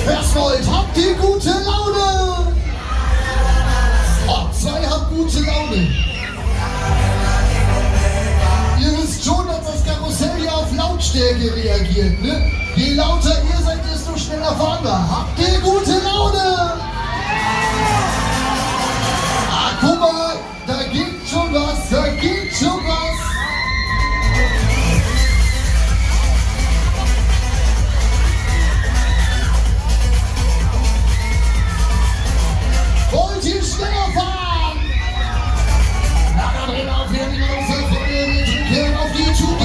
Versmold, habt ihr gute Laune? Oh, zwei haben gute Laune. Ihr wisst schon, dass das Karussell hier auf Lautstärke reagiert, ne? Je lauter ihr seid, desto schneller fahren wir. Habt ihr gute Laune? Ah, guck mal, da geht schon was, da geht schon was. Wollt ihr schneller fahren? Na, da drin auf jeden Fall wir drücken auf die Tube.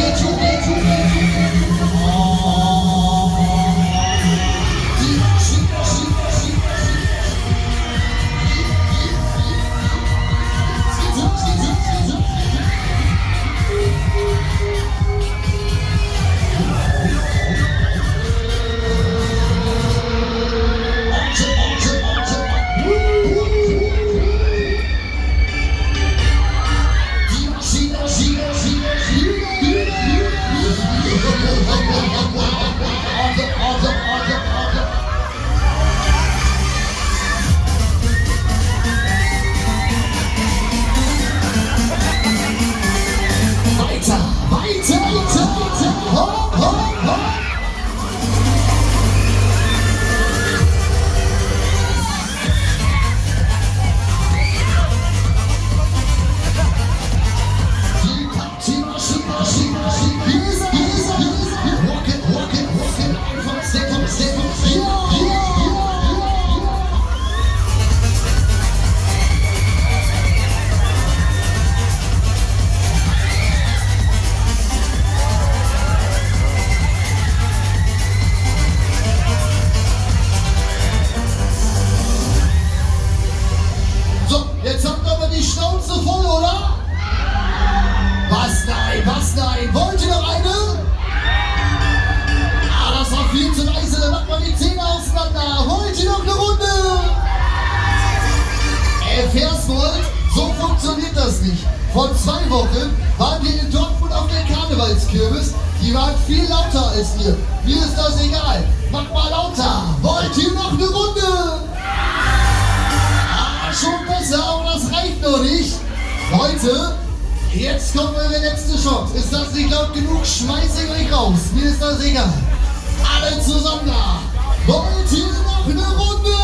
Was nein? Wollt ihr noch eine? Ah, das war viel zu leise, dann macht man die Zähne auseinander. Wollt ihr noch eine Runde? Versmold, so funktioniert das nicht. Vor 2 Wochen waren wir in Dortmund auf der Karnevalskirmes. Die waren viel lauter als wir. Mir ist das egal. Macht mal lauter. Wollt ihr noch eine Runde? Ah, schon besser, aber das reicht noch nicht. Leute, jetzt kommt der letzte Shot. Ist das nicht laut genug? Schmeiß ich euch raus. Mir ist das egal. Alle zusammen da. Wollt ihr noch eine Runde?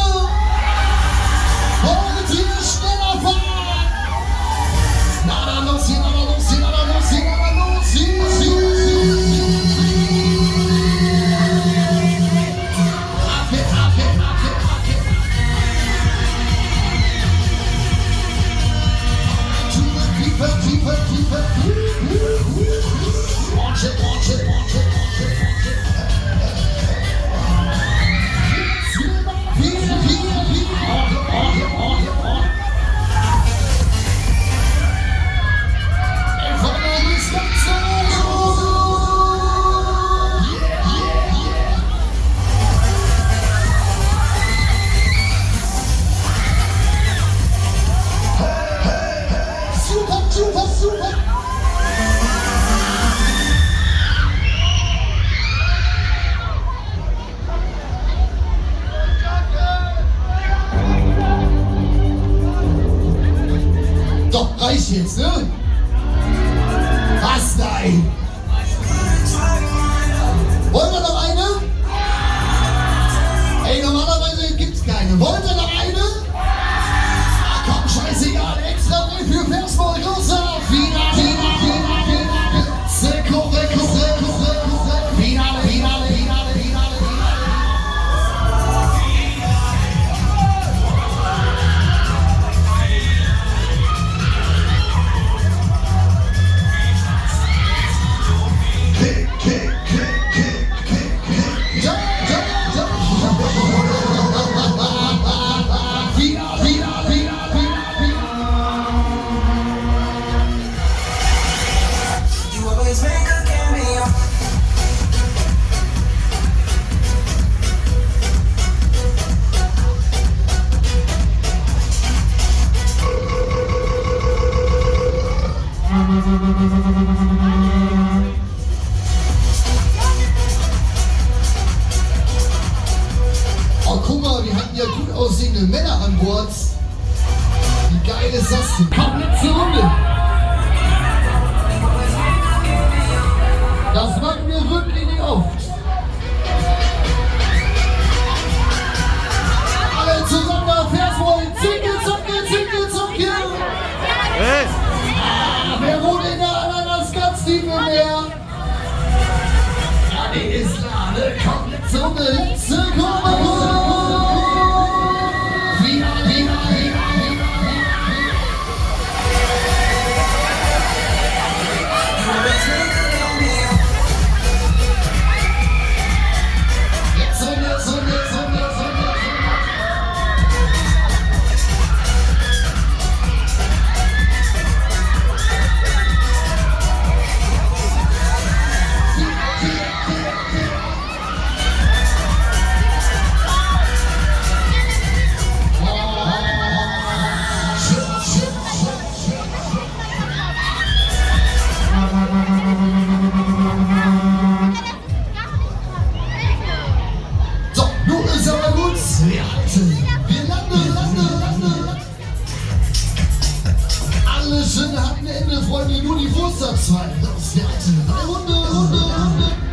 Wollt ihr schneller fahren? Na dann los hier, na dann los hier, na dann los hier, na dann los hier. Reicht jetzt, ne? Was? Nein! Wollen wir noch eine? Ey, normalerweise gibt's keine. Wollen wir noch eine? Ach komm, scheißegal. Extra Brief für Versmold. Los auf! Finale! Oh, guck mal, wir hatten ja gut aussehende Männer an Bord. Wie geil ist das denn? Komm, letzte Runde. Das machen wir wirklich nicht oft. Alle zusammen nach Versmold. Zicke. Hey. Wer wohnt in der Ananas ganz tief im Meer? Ja, die ist klar, ne? Komm, letzte Runde. Wir landen. Alle schöne hatten Ende, Freunde, nur die Wurst abzweigen. Los, wir halten. Runde.